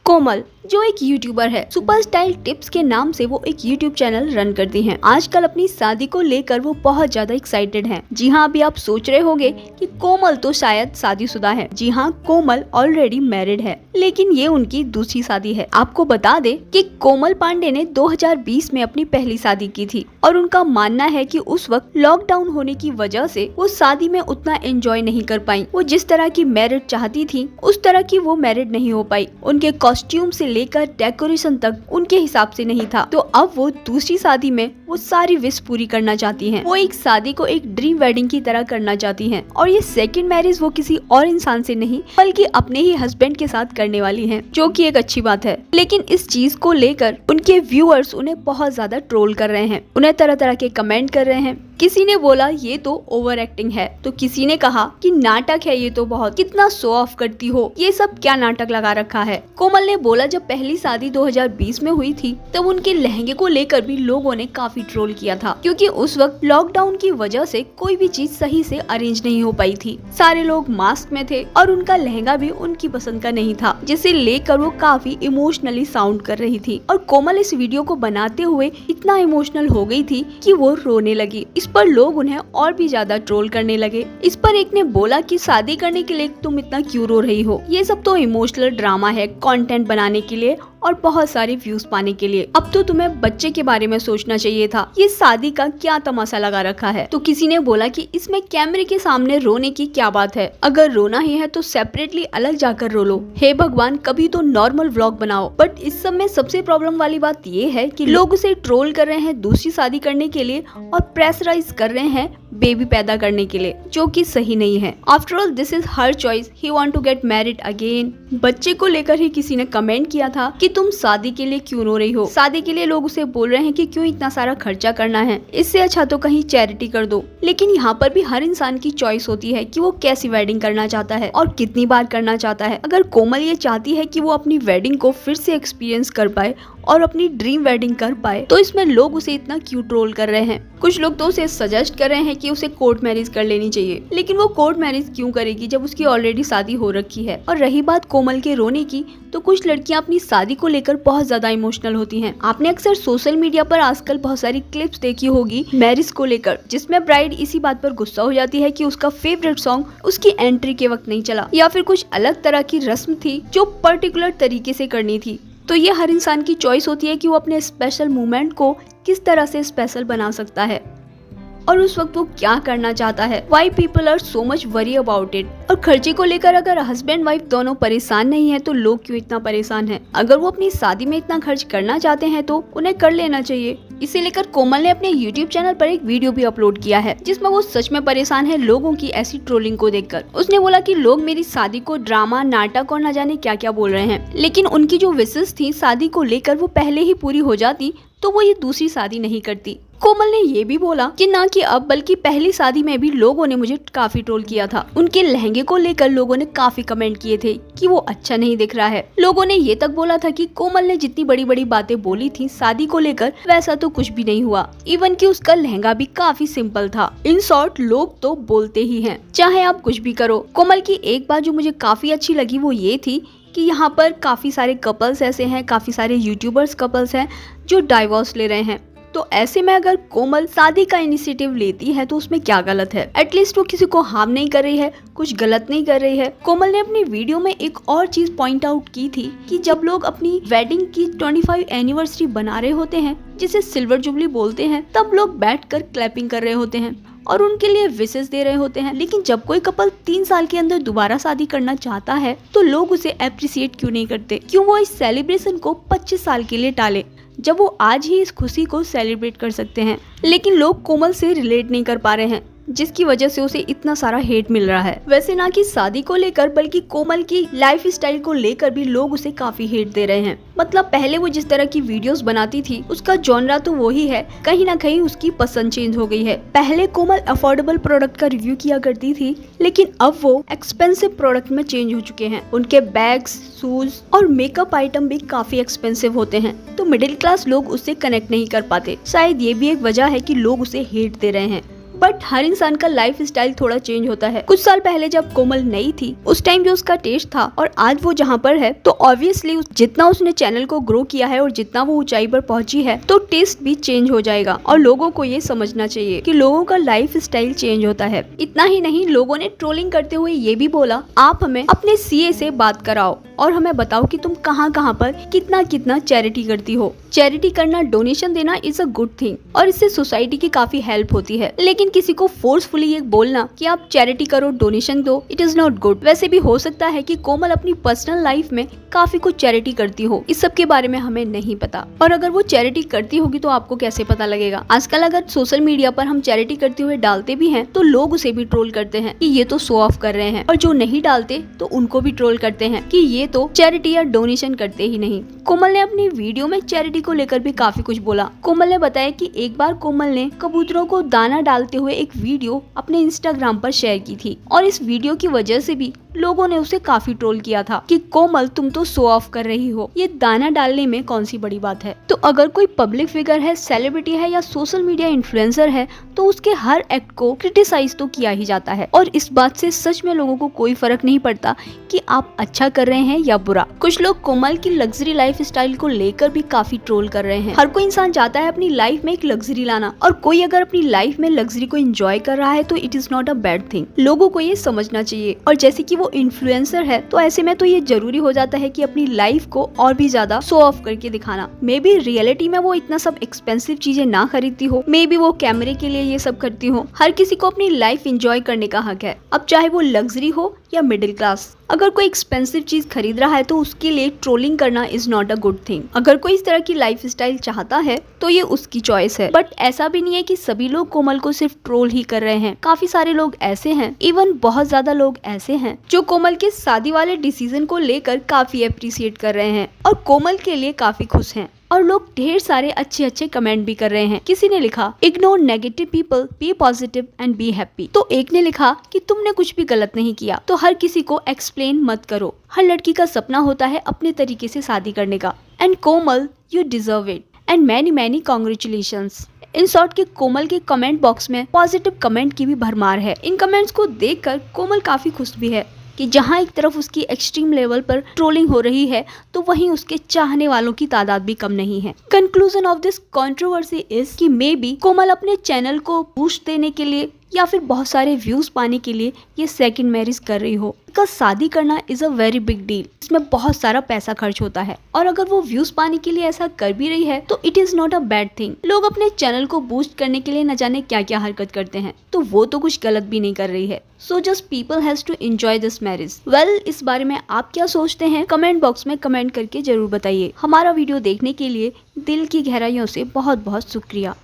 कोमल जो एक यूट्यूबर है, सुपर स्टाइल टिप्स के नाम से वो एक यूट्यूब चैनल रन करती हैं। आजकल अपनी शादी को लेकर वो बहुत ज्यादा एक्साइटेड हैं। जी हाँ, अभी आप सोच रहे होंगे कि कोमल तो शायद शादीशुदा है। जी हाँ, कोमल ऑलरेडी मैरिड है, लेकिन ये उनकी दूसरी शादी है। आपको बता दे कि कोमल पांडे ने 2020 में अपनी पहली शादी की थी और उनका मानना है कि उस वक्त लॉकडाउन होने की वजह से वो शादी में उतना एंजॉय नहीं कर पाई। वो जिस तरह की मैरिड चाहती थी उस तरह की वो मैरिड नहीं हो पाई। उनके कॉस्ट्यूम से लेकर डेकोरेशन तक उनके हिसाब से नहीं था। तो अब वो दूसरी शादी में वो सारी विश पूरी करना चाहती हैं। वो एक शादी को एक ड्रीम वेडिंग की तरह करना चाहती हैं और ये सेकंड मैरिज वो किसी और इंसान से नहीं बल्कि अपने ही हस्बैंड के साथ करने वाली हैं, जो कि एक अच्छी बात है। लेकिन इस चीज को लेकर उनके व्यूअर्स उन्हें बहुत ज्यादा ट्रोल कर रहे हैं, उन्हें तरह तरह के कमेंट कर रहे हैं। किसी ने बोला ये तो ओवर एक्टिंग है, तो किसी ने कहा कि नाटक है ये तो बहुत, कितना शो ऑफ करती हो, ये सब क्या नाटक लगा रखा है। कोमल ने बोला जब पहली शादी 2020 में हुई थी तब उनके लहंगे को लेकर भी लोगों ने काफी ट्रोल किया था, क्योंकि उस वक्त लॉकडाउन की वजह से कोई भी चीज सही से अरेंज नहीं हो पाई थी। सारे लोग मास्क में थे और उनका लहंगा भी उनकी पसंद का नहीं था, जिसे लेकर वो काफी इमोशनली साउंड कर रही थी। और कोमल इस वीडियो को बनाते हुए इतना इमोशनल हो गई थी कि वो रोने लगी। इस पर लोग उन्हें और भी ज्यादा ट्रोल करने लगे। इस पर एक ने बोला कि शादी करने के लिए तुम इतना क्यों रो रही हो, ये सब तो इमोशनल ड्रामा है, कंटेंट बनाने के लिए और बहुत सारे व्यूज पाने के लिए। अब तो तुम्हें बच्चे के बारे में सोचना चाहिए था, ये शादी का क्या तमाशा लगा रखा है। तो किसी ने बोला कि इसमें कैमरे के सामने रोने की क्या बात है, अगर रोना ही है तो सेपरेटली अलग जाकर रो लो। हे भगवान, कभी तो नॉर्मल व्लॉग बनाओ। बट इस सब में सबसे प्रॉब्लम वाली बात ये है कि लोग उसे ट्रोल कर रहे हैं दूसरी शादी करने के लिए और प्रेशराइज कर रहे हैं बेबी पैदा करने के लिए, जो कि सही नहीं है। After all this is her choice, he want to get married again. बच्चे को लेकर ही किसी ने कमेंट किया था कि तुम शादी के लिए क्यों रो रही हो। शादी के लिए लोग उसे बोल रहे हैं कि क्यों इतना सारा खर्चा करना है, इससे अच्छा तो कहीं चैरिटी कर दो। लेकिन यहाँ पर भी हर इंसान की चॉइस होती है कि वो कैसी वेडिंग करना चाहता है और कितनी बार करना चाहता है। अगर कोमल ये चाहती है कि वो अपनी वेडिंग को फिर से एक्सपीरियंस कर पाए और अपनी ड्रीम वेडिंग कर पाए, तो इसमें लोग उसे इतना क्यों ट्रोल कर रहे हैं। कुछ लोग तो उसे सजेस्ट कर रहे हैं कि उसे कोर्ट मैरिज कर लेनी चाहिए, लेकिन वो कोर्ट मैरिज क्यों करेगी जब उसकी ऑलरेडी शादी हो रखी है। और रही बात कोमल के रोने की, तो कुछ लड़कियां अपनी शादी को लेकर बहुत ज्यादा इमोशनल होती हैं। आपने अक्सर सोशल मीडिया पर आजकल बहुत सारी क्लिप्स देखी होगी मैरिज को लेकर, जिसमें ब्राइड इसी बात पर गुस्सा हो जाती है कि उसका फेवरेट सॉन्ग उसकी एंट्री के वक्त नहीं चला, या फिर कुछ अलग तरह की रस्म थी जो पर्टिकुलर तरीके से करनी थी। तो ये हर इंसान की चॉइस होती है कि वो अपने स्पेशल मोमेंट को किस तरह से स्पेशल बना सकता है और उस वक्त वो क्या करना चाहता है। Why people are so much worry about it। और खर्चे को लेकर अगर हस्बैंड वाइफ दोनों परेशान नहीं है तो लोग क्यों इतना परेशान हैं। अगर वो अपनी शादी में इतना खर्च करना चाहते हैं तो उन्हें कर लेना चाहिए। इसे लेकर कोमल ने अपने YouTube चैनल पर एक वीडियो भी अपलोड किया है, जिसमें वो सच में परेशान है लोगों की ऐसी ट्रोलिंग को देखकर। उसने बोला कि लोग मेरी शादी को ड्रामा, नाटक और न जाने क्या क्या बोल रहे हैं, लेकिन उनकी जो विशेष थी शादी को लेकर वो पहले ही पूरी हो जाती तो वो ये दूसरी शादी नहीं करती। कोमल ने ये भी बोला कि ना कि अब बल्कि पहली शादी में भी लोगों ने मुझे काफी ट्रोल किया था। उनके लहंगे को लेकर लोगों ने काफी कमेंट किए थे कि वो अच्छा नहीं दिख रहा है। लोगों ने ये तक बोला था कि कोमल ने जितनी बड़ी बड़ी बातें बोली थी शादी को लेकर वैसा तो कुछ भी नहीं हुआ, इवन कि उसका लहंगा भी काफी सिंपल था। इन शॉर्ट लोग तो बोलते ही हैं, चाहे आप कुछ भी करो। कोमल की एक बात जो मुझे काफी अच्छी लगी वो ये थी कि यहाँ पर काफी सारे कपल्स ऐसे हैं, काफी सारे यूट्यूबर्स कपल्स हैं जो डाइवोर्स ले रहे हैं। तो ऐसे में अगर कोमल शादी का इनिशिएटिव लेती है तो उसमें क्या गलत है। एटलीस्ट वो किसी को हार्म नहीं कर रही है, कुछ गलत नहीं कर रही है। कोमल ने अपनी वीडियो में एक और चीज पॉइंट आउट की थी कि जब लोग अपनी वेडिंग की 25 एनिवर्सरी बना रहे होते हैं, जिसे सिल्वर जुबली बोलते हैं, तब लोग बैठकर क्लैपिंग कर रहे होते हैं और उनके लिए विशेष दे रहे होते हैं। लेकिन जब कोई कपल 3 साल के अंदर दोबारा शादी करना चाहता है तो लोग उसे अप्रिशिएट क्यों नहीं करते, क्यों वो इस सेलिब्रेशन को 25 साल के लिए टाले जब वो आज ही इस खुशी को सेलिब्रेट कर सकते हैं। लेकिन लोग कोमल से रिलेट नहीं कर पा रहे हैं, जिसकी वजह से उसे इतना सारा हेट मिल रहा है। वैसे ना कि शादी को लेकर बल्कि कोमल की लाइफ स्टाइल को लेकर भी लोग उसे काफी हेट दे रहे हैं। मतलब पहले वो जिस तरह की वीडियोस बनाती थी उसका जॉनरा तो वही है, कहीं ना कहीं उसकी पसंद चेंज हो गई है। पहले कोमल अफोर्डेबल प्रोडक्ट का रिव्यू किया करती थी, लेकिन अब वो एक्सपेंसिव प्रोडक्ट में चेंज हो चुके हैं। उनके बैग्स, शूज और मेकअप आइटम भी काफी एक्सपेंसिव होते हैं, तो मिडिल क्लास लोग उससे कनेक्ट नहीं कर पाते। शायद ये भी एक वजह है कि लोग उसे हेट दे रहे हैं। बट हर इंसान का लाइफ स्टाइल थोड़ा चेंज होता है। कुछ साल पहले जब कोमल नई थी उस टाइम जो उसका टेस्ट था और आज वो जहाँ पर है, तो ऑब्वियसली जितना उसने चैनल को ग्रो किया है और जितना वो ऊंचाई पर पहुंची है, तो टेस्ट भी चेंज हो जाएगा। और लोगों को ये समझना चाहिए कि लोगों का लाइफ स्टाइल चेंज होता है। इतना ही नहीं, लोगों ने ट्रोलिंग करते हुए ये भी बोला, आप हमें अपने सीए से बात कराओ और हमें बताओ कि तुम कहाँ कहाँ पर कितना कितना चैरिटी करती हो। चैरिटी करना, डोनेशन देना इज अ गुड थिंग और इससे सोसाइटी की काफी हेल्प होती है। लेकिन किसी को फोर्सफुली ये बोलना कि आप चैरिटी करो, डोनेशन दो, इट इज नॉट गुड। वैसे भी हो सकता है कि कोमल अपनी पर्सनल लाइफ में काफी कुछ चैरिटी करती हो, इस सब के बारे में हमें नहीं पता। और अगर वो चैरिटी करती होगी तो आपको कैसे पता लगेगा? आजकल अगर सोशल मीडिया पर हम चैरिटी करते हुए डालते भी हैं तो लोग उसे भी ट्रोल करते हैं कि ये तो शो ऑफ कर रहे हैं, और जो नहीं डालते तो उनको भी ट्रोल करते हैं कि ये तो चैरिटी या डोनेशन करते ही नहीं। कोमल ने अपनी वीडियो में चैरिटी को लेकर भी काफी कुछ बोला। कोमल ने बताया कि एक बार कोमल ने कबूतरों को दाना डालते हुए एक वीडियो अपने इंस्टाग्राम पर शेयर की थी और इस वीडियो की वजह से भी लोगों ने उसे काफी ट्रोल किया था कि कोमल तुम तो शो ऑफ कर रही हो, ये दाना डालने में कौन सी बड़ी बात है। तो अगर कोई पब्लिक फिगर है, सेलिब्रिटी है या सोशल मीडिया इन्फ्लुएंसर है तो उसके हर एक्ट को क्रिटिसाइज तो किया ही जाता है और इस बात से सच में लोगों को कोई फर्क नहीं पड़ता कि आप अच्छा कर रहे हैं या बुरा। कुछ लोग कोमल की लग्जरी लाइफ स्टाइल को लेकर भी काफी ट्रोल कर रहे हैं। हर कोई इंसान चाहता है अपनी लाइफ में एक लग्जरी लाना, और कोई अगर अपनी लाइफ में लग्जरी को एंजॉय कर रहा है तो it is not a bad thing. लोगों को ये समझना चाहिए। और जैसे कि वो इन्फ्लुएंसर है तो ऐसे में तो ये जरूरी हो जाता है कि अपनी लाइफ को और भी ज्यादा शो ऑफ करके दिखाना। मे बी रियलिटी में वो इतना सब एक्सपेंसिव चीजें ना खरीदती हो, मे बी वो कैमरे के लिए ये सब करती हो। हर किसी को अपनी लाइफ एंजॉय करने का हक है, अब चाहे वो लग्जरी हो या मिडिल क्लास। अगर कोई एक्सपेंसिव चीज खरीद रहा है तो उसके लिए ट्रोलिंग करना is not a good thing. अगर कोई इस तरह की लाइफ स्टाइल चाहता है तो ये उसकी चॉइस है। बट ऐसा भी नहीं है कि सभी लोग कोमल को सिर्फ ट्रोल ही कर रहे हैं। काफी सारे लोग ऐसे हैं, इवन बहुत ज्यादा लोग ऐसे हैं जो कोमल के शादी वाले डिसीजन को लेकर काफी अप्रिशिएट कर रहे हैं और कोमल के लिए काफी खुश हैं। और लोग ढेर सारे अच्छे अच्छे कमेंट भी कर रहे हैं। किसी ने लिखा, ignore negative people, be positive and be happy. तो एक ने लिखा कि तुमने कुछ भी गलत नहीं किया, तो हर किसी को एक्सप्लेन मत करो। हर लड़की का सपना होता है अपने तरीके से शादी करने का। And Komal, you deserve it and many many congratulations. In short के कोमल के कमेंट बॉक्स में पॉजिटिव कमेंट की भी भरमार है। इन कमेंट्स को देखकर कोमल काफी खुश भी है कि जहां एक तरफ उसकी एक्सट्रीम लेवल पर ट्रोलिंग हो रही है तो वहीं उसके चाहने वालों की तादाद भी कम नहीं है। Conclusion of this controversy is कि मे बी कोमल अपने चैनल को बूस्ट देने के लिए या फिर बहुत सारे व्यूज पाने के लिए ये सेकंड मैरिज कर रही हो। बिकॉज शादी करना is a very big deal, इसमें बहुत सारा पैसा खर्च होता है और अगर वो व्यूज पाने के लिए ऐसा कर भी रही है तो it is not a bad thing. लोग अपने चैनल को बूस्ट करने के लिए न जाने क्या क्या हरकत करते हैं, तो वो तो कुछ गलत भी नहीं कर रही है। So just people has to enjoy this marriage. Well, इस बारे में आप क्या सोचते हैं कमेंट बॉक्स में कमेंट करके जरूर बताइए। हमारा वीडियो देखने के लिए दिल की गहराइयों से बहुत बहुत शुक्रिया।